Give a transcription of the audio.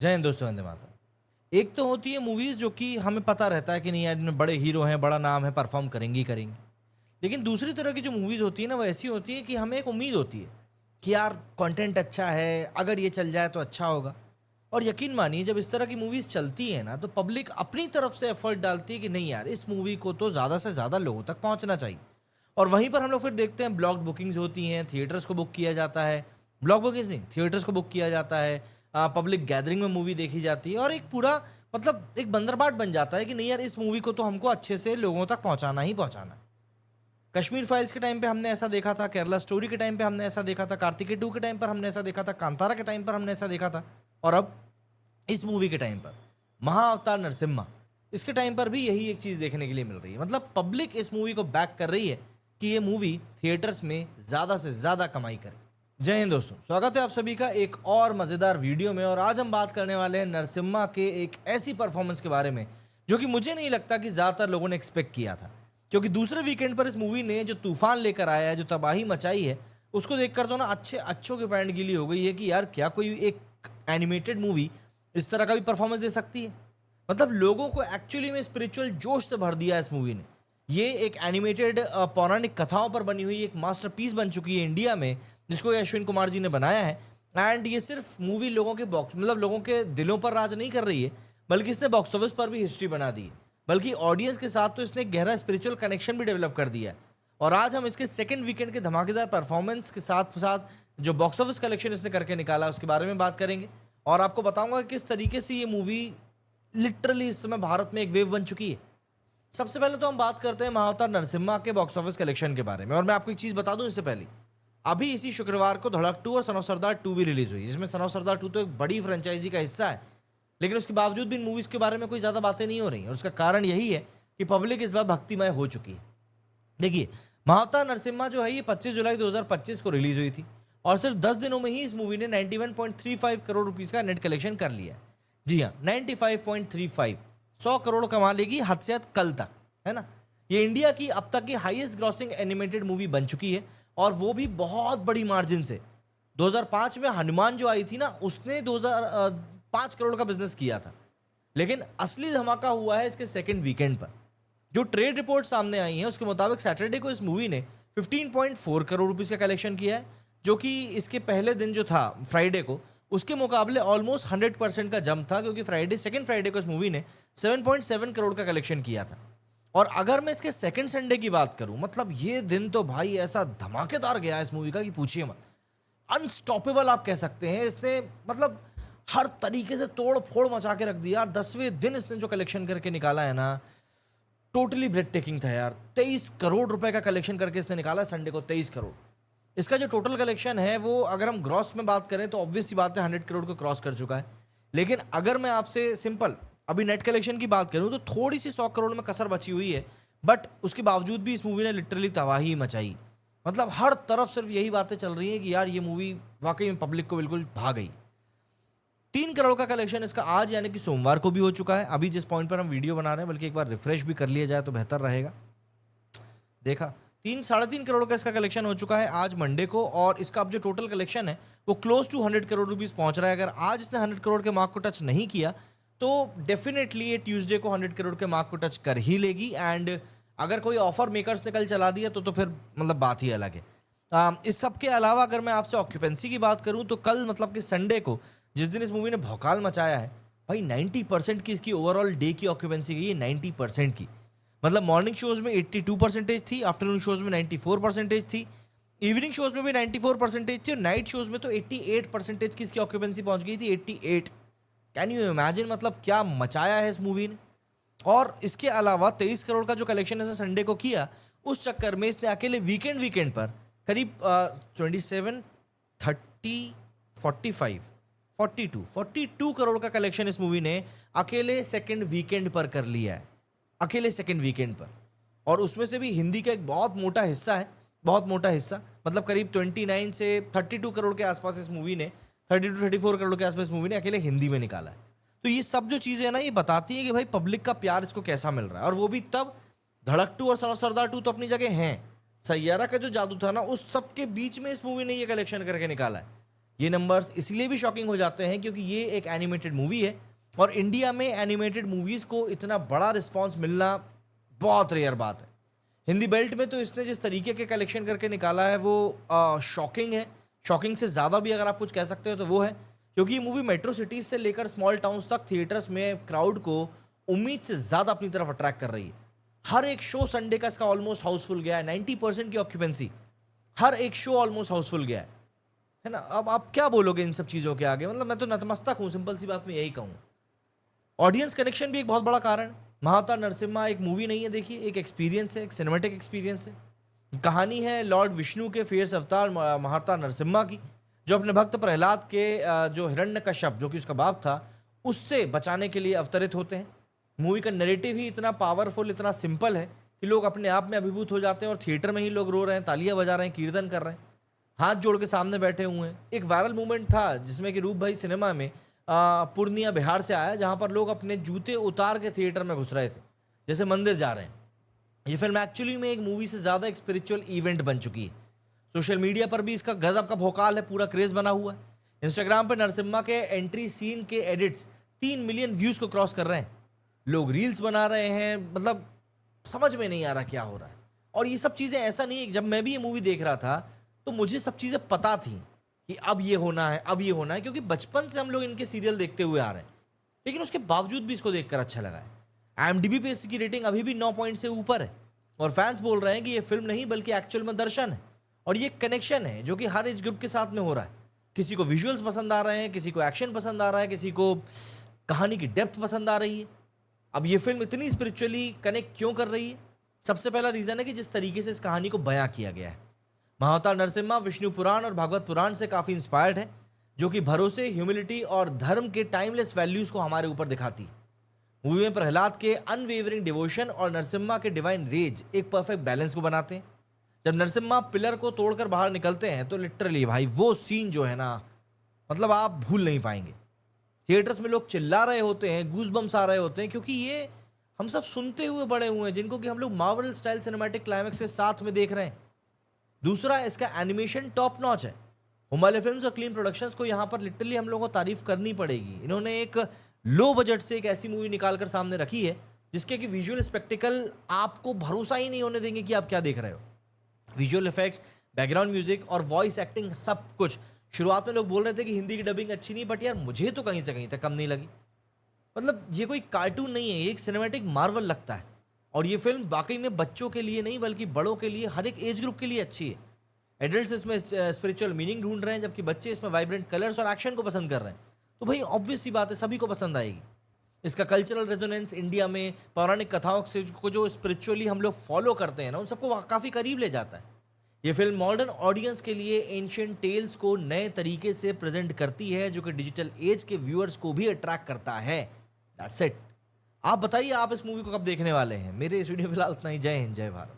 जय हिंद दोस्तों, वंदे मातरम। एक तो होती है मूवीज जो कि हमें पता रहता है कि नहीं यार, इनमें बड़े हीरो हैं, बड़ा नाम है, परफॉर्म करेंगी ही करेंगी। लेकिन दूसरी तरह की जो मूवीज होती है ना, वो ऐसी होती है कि हमें एक उम्मीद होती है कि यार कंटेंट अच्छा है, अगर ये चल जाए तो अच्छा होगा। और यकीन मानिए, जब इस तरह की मूवीज चलती है ना, तो पब्लिक अपनी तरफ से एफर्ट डालती है कि नहीं यार, इस मूवी को तो ज़्यादा से ज़्यादा लोगों तक पहुंचना चाहिए। और वहीं पर हम लोग फिर देखते हैं, ब्लॉक बुकिंग्स होती हैं, थिएटर्स को बुक किया जाता है। ब्लॉक बुकिंग्स नहीं, थिएटर्स को बुक किया जाता है। पब्लिक गैदरिंग में मूवी देखी जाती है और एक पूरा मतलब एक बंदरबाट बन जाता है कि नहीं यार, इस मूवी को तो हमको अच्छे से लोगों तक पहुंचाना ही पहुंचाना है। कश्मीर फाइल्स के टाइम पे हमने ऐसा देखा था, केरला स्टोरी के टाइम पे हमने ऐसा देखा था, कार्तिकेय 2 के टाइम पर हमने ऐसा देखा था, कांतारा के टाइम पर हमने ऐसा देखा था। और अब इस मूवी के टाइम पर महाअवतार नरसिम्हा, इसके टाइम पर भी यही एक चीज देखने के लिए मिल रही है। मतलब पब्लिक इस मूवी को बैक कर रही है कि ये मूवी थिएटर्स में ज्यादा से ज्यादा कमाई करे। जय हिंद दोस्तों, स्वागत है आप सभी का एक और मजेदार वीडियो में। और आज हम बात करने वाले हैं नरसिम्हा के एक ऐसी परफॉर्मेंस के बारे में जो कि मुझे नहीं लगता कि ज्यादातर लोगों ने एक्सपेक्ट किया था। क्योंकि दूसरे वीकेंड पर इस मूवी ने जो तूफान लेकर आया है, जो तबाही मचाई है, उसको देखकर तो ना अच्छों की पैंट गीली हो गई है कि यार क्या कोई एक एनिमेटेड मूवी इस तरह का भी परफॉर्मेंस दे सकती है। मतलब लोगों को एक्चुअली में स्पिरिचुअल जोश से भर दिया है इस मूवी ने। ये एक एनिमेटेड पौराणिक कथाओं पर बनी हुई एक मास्टरपीस बन चुकी है इंडिया में, जिसको ये अश्विन कुमार जी ने बनाया है। एंड ये सिर्फ मूवी लोगों के बॉक्स मतलब लोगों के दिलों पर राज नहीं कर रही है, बल्कि इसने बॉक्स ऑफिस पर भी हिस्ट्री बना दी है। बल्कि ऑडियंस के साथ तो इसने एक गहरा स्पिरिचुअल कनेक्शन भी डेवलप कर दिया है। और आज हम इसके सेकंड वीकेंड के धमाकेदार परफॉर्मेंस के साथ साथ जो बॉक्स ऑफिस कलेक्शन इसने करके निकाला उसके बारे में बात करेंगे। और आपको बताऊंगा कि किस तरीके से ये मूवी लिटरली इस समय भारत में एक वेव बन चुकी है। सबसे पहले तो हम बात करते हैं महाअवतार नरसिम्हा के बॉक्स ऑफिस कलेक्शन के बारे में। और मैं आपको एक चीज बता दूं इससे पहले, अभी इसी शुक्रवार को धड़क 2 और सन ऑफ सरदार 2 भी रिलीज हुई, जिसमें सन ऑफ सरदार 2 तो एक बड़ी फ्रेंचाइजी का हिस्सा है। लेकिन उसके बावजूद भी इन मूवीज के बारे में कोई ज्यादा बातें नहीं हो रही, और उसका कारण यही है कि पब्लिक इस बार भक्तिमय हो चुकी है। देखिए, महाअवतार नरसिम्हा जो है ये 25 जुलाई 2025 को रिलीज हुई थी, और सिर्फ 10 दिनों में ही इस मूवी ने 91.35 करोड़ रुपीस का नेट कलेक्शन कर लिया है। जी हाँ, 95.35, 100 करोड़ कमा लेगी हद से हद कल तक, है ना। ये इंडिया की अब तक की हाईएस्ट ग्रॉसिंग एनिमेटेड मूवी बन चुकी है, और वो भी बहुत बड़ी मार्जिन से। 2005 में हनुमान जो आई थी ना, उसने 2005 करोड़ का बिजनेस किया था। लेकिन असली धमाका हुआ है इसके सेकंड वीकेंड पर। जो ट्रेड रिपोर्ट सामने आई है उसके मुताबिक सैटरडे को इस मूवी ने 15.4 करोड़ रुपीस का कलेक्शन किया है, जो कि इसके पहले दिन जो था फ्राइडे को, उसके मुकाबले ऑलमोस्ट 100% का जंप था। क्योंकि सेकंड फ्राइडे को इस मूवी ने 7.7 करोड़ का कलेक्शन किया था। और अगर मैं इसके सेकंड संडे की बात करूं, मतलब ये दिन तो भाई ऐसा धमाकेदार गया इस मूवी का कि पूछिए मत। अनस्टॉपेबल आप कह सकते हैं इसने, मतलब हर तरीके से तोड़ फोड़ मचा के रख दिया। 10वें दिन इसने जो कलेक्शन करके निकाला है ना, टोटली ब्रेथ टेकिंग था यार। 23 करोड़ रुपए का कलेक्शन करके इसने निकाला संडे को, 23 करोड़। इसका जो टोटल कलेक्शन है वो अगर हम ग्रॉस में बात करें तो ऑब्वियस सी बात है 100 करोड़ को क्रॉस कर चुका है। लेकिन अगर मैं आपसे सिंपल अभी नेट कलेक्शन की बात करूं तो थोड़ी सी 100 करोड़ में कसर बची हुई है। बट उसके बावजूद भी इस मूवी ने लिटरली तबाही मचाई। मतलब हर तरफ सिर्फ यही बातें चल रही हैं कि यार ये मूवी वाकई में पब्लिक को बिल्कुल भा गई। 3 करोड़ का कलेक्शन इसका आज यानी कि सोमवार को भी हो चुका है। अभी जिस पॉइंट पर हम वीडियो बना रहे हैं, बल्कि एक बार रिफ्रेश भी कर लिया जाए तो बेहतर रहेगा। देखा, 3 साढ़े 3 करोड़ का इसका कलेक्शन हो चुका है आज मंडे को। और इसका अब जो टोटल कलेक्शन है वो क्लोज टू 100 करोड़ रुपीस पहुंच रहा है। अगर आज इसने 100 करोड़ के मार्क को टच नहीं किया तो डेफिनेटली ये ट्यूसडे को 100 करोड़ के मार्क को टच कर ही लेगी। एंड अगर कोई ऑफर मेकर्स ने कल चला दिया तो फिर मतलब बात ही अलग है। इस सब के अलावा अगर मैं आपसे ऑक्यूपेंसी की बात करूं तो कल मतलब कि संडे को, जिस दिन इस मूवी ने भौकाल मचाया है, भाई 90% की इसकी ओवरऑल डे की ऑक्यूपेंसी गई है, 90% की। मतलब मॉर्निंग शोज में 82% थी, आफ्टरनून शोज में 94% थी, इवनिंग शोज में भी 94% थी, और नाइट शोज में तो 88% की इसकी ऑक्यूपेंसी पहुंच गई थी, 88। कैन यू इमेजिन, मतलब क्या मचाया है इस मूवी ने। और इसके अलावा 23 करोड़ का जो कलेक्शन इसने संडे को किया, उस चक्कर में इसने अकेले वीकेंड पर करीब 27, 30, 45, 42 करोड़ का कलेक्शन इस मूवी ने अकेले सेकंड वीकेंड पर कर लिया है, अकेले सेकंड वीकेंड पर। और उसमें से भी हिंदी का एक बहुत मोटा हिस्सा है, बहुत मोटा हिस्सा। मतलब करीब 29 से 32 करोड़ के आसपास इस मूवी ने, 32-34 करोड़ के आसपास मूवी ने अकेले हिंदी में निकाला है। तो ये सब जो चीज़ें हैं ना, ये बताती है कि भाई पब्लिक का प्यार इसको कैसा मिल रहा है। और वो भी तब धड़क 2 और सन ऑफ सरदार 2 तो अपनी जगह हैं, सैयारा का जो जादू था ना, उस सब के बीच में इस मूवी ने ये कलेक्शन करके निकाला है। ये नंबर्स इसलिए भी शॉकिंग हो जाते हैं क्योंकि ये एक एनिमेटेड मूवी है और इंडिया में एनिमेटेड मूवीज़ को इतना बड़ा रिस्पॉन्स मिलना बहुत रेयर बात है। हिंदी बेल्ट में तो इसने जिस तरीके के कलेक्शन करके निकाला है वो शॉकिंग है। शॉकिंग से ज़्यादा भी अगर आप कुछ कह सकते हो तो वो है, क्योंकि ये मूवी मेट्रो सिटीज़ से लेकर स्मॉल टाउन्स तक थिएटर्स में क्राउड को उम्मीद से ज़्यादा अपनी तरफ अट्रैक्ट कर रही है। हर एक शो संडे का इसका ऑलमोस्ट हाउसफुल गया है, 90% की ऑक्यूपेंसी, हर एक शो ऑलमोस्ट हाउसफुल गया है ना। अब आप क्या बोलोगे इन सब चीज़ों के आगे, मतलब मैं तो नतमस्तक हूँ, सिंपल सी बात मैं यही कहूँ। ऑडियंस कनेक्शन भी एक बहुत बड़ा कारण। महाअवतार नरसिम्हा एक मूवी नहीं है, देखिए एक एक्सपीरियंस है, एक सिनेमेटिक एक्सपीरियंस है। कहानी है लॉर्ड विष्णु के फेस अवतार महाअवतार नरसिम्हा की, जो अपने भक्त प्रहलाद के जो हिरण्यकश्यप जो कि उसका बाप था उससे बचाने के लिए अवतरित होते हैं। मूवी का नैरेटिव ही इतना पावरफुल, इतना सिंपल है कि लोग अपने आप में अभिभूत हो जाते हैं और थिएटर में ही लोग रो रहे हैं, तालियां बजा रहे हैं, कीर्तन कर रहे हैं, हाथ जोड़ के सामने बैठे हुए हैं। एक वायरल मूवमेंट था जिसमें कि रूप भाई सिनेमा में पूर्णिया बिहार से आया, जहां पर लोग अपने जूते उतार के थिएटर में घुस रहे थे जैसे मंदिर जा रहे हैं। ये फिल्म एक्चुअली में एक मूवी से ज़्यादा एक स्पिरिचुअल इवेंट बन चुकी है। सोशल मीडिया पर भी इसका गजब का भौकाल है, पूरा क्रेज बना हुआ है। इंस्टाग्राम पर नरसिम्हा के एंट्री सीन के एडिट्स 3 मिलियन व्यूज़ को क्रॉस कर रहे हैं। लोग रील्स बना रहे हैं, मतलब समझ में नहीं आ रहा क्या हो रहा है। और ये सब चीज़ें ऐसा नहीं है, जब मैं भी ये मूवी देख रहा था तो मुझे सब चीज़ें पता थी कि अब ये होना है, अब ये होना है, क्योंकि बचपन से हम लोग इनके सीरियल देखते हुए आ रहे हैं। लेकिन उसके बावजूद भी इसको देखकर अच्छा लगा है। IMDb पे इसकी रेटिंग अभी भी 9 पॉइंट से ऊपर है और फैंस बोल रहे हैं कि ये फिल्म नहीं बल्कि एक्चुअल में दर्शन है। और ये कनेक्शन है जो कि हर एज ग्रुप के साथ में हो रहा है। किसी को विजुअल्स पसंद आ रहे हैं, किसी को एक्शन पसंद आ रहा है, किसी को कहानी की डेप्थ पसंद आ रही है। अब ये फिल्म इतनी स्पिरिचुअली कनेक्ट क्यों कर रही है? सबसे पहला रीज़न है कि जिस तरीके से इस कहानी को बयां किया गया है। महाअवतार नरसिम्हा विष्णु पुराण और भागवत पुराण से काफ़ी इंस्पायर्ड है, जो कि भरोसे, ह्यूमिलिटी और धर्म के टाइमलेस वैल्यूज़ को हमारे ऊपर दिखाती है। मूवी में प्रहलाद के अनवेवरिंग डिवोशन और नरसिम्हा के डिवाइन रेज एक परफेक्ट बैलेंस को बनाते हैं। जब नरसिम्हा पिलर को तोड़कर बाहर निकलते हैं तो लिटरली भाई वो सीन जो है ना, मतलब आप भूल नहीं पाएंगे। थिएटर्स में लोग चिल्ला रहे होते हैं, गूज़बम्स आ रहे होते हैं, क्योंकि ये हम सब सुनते हुए बड़े हुए हैं, जिनको कि हम लोग मार्वल स्टाइल सिनेमैटिक क्लाइमैक्स के साथ में देख रहे हैं। दूसरा, इसका एनिमेशन टॉप नॉच है। हुमायूं फिल्म्स और क्लीन प्रोडक्शंस को यहाँ पर लिटरली हम लोगों को तारीफ करनी पड़ेगी। इन्होंने एक लो बजट से एक ऐसी मूवी निकालकर सामने रखी है जिसके कि विजुअल स्पेक्टिकल आपको भरोसा ही नहीं होने देंगे कि आप क्या देख रहे हो। विजुअल इफेक्ट्स, बैकग्राउंड म्यूजिक और वॉइस एक्टिंग सब कुछ। शुरुआत में लोग बोल रहे थे कि हिंदी की डबिंग अच्छी नहीं, बट यार मुझे तो कहीं से कहीं तक कम नहीं लगी। मतलब ये कोई कार्टून नहीं है, ये एक सिनेमैटिक मार्वल लगता है। और ये फिल्म वाकई में बच्चों के लिए नहीं बल्कि बड़ों के लिए, हर एक एज ग्रुप के लिए अच्छी है। एडल्ट्स इसमें स्पिरिचुअल मीनिंग ढूंढ रहे हैं, जबकि बच्चे इसमें वाइब्रेंट कलर्स और एक्शन को पसंद कर रहे हैं। तो भाई ऑब्वियस सी बात है, सभी को पसंद आएगी। इसका कल्चरल रेजोनेंस इंडिया में पौराणिक कथाओं से को जो स्पिरिचुअली हम लोग फॉलो करते हैं ना, उन सबको काफ़ी करीब ले जाता है। ये फिल्म मॉडर्न ऑडियंस के लिए एंशिएंट टेल्स को नए तरीके से प्रेजेंट करती है, जो कि डिजिटल एज के व्यूअर्स को भी अट्रैक्ट करता है। That's it. आप बताइए, आप इस मूवी को कब देखने वाले हैं? मेरे इस वीडियो फिलहाल इतना ही। जय हिंद, जय भारत।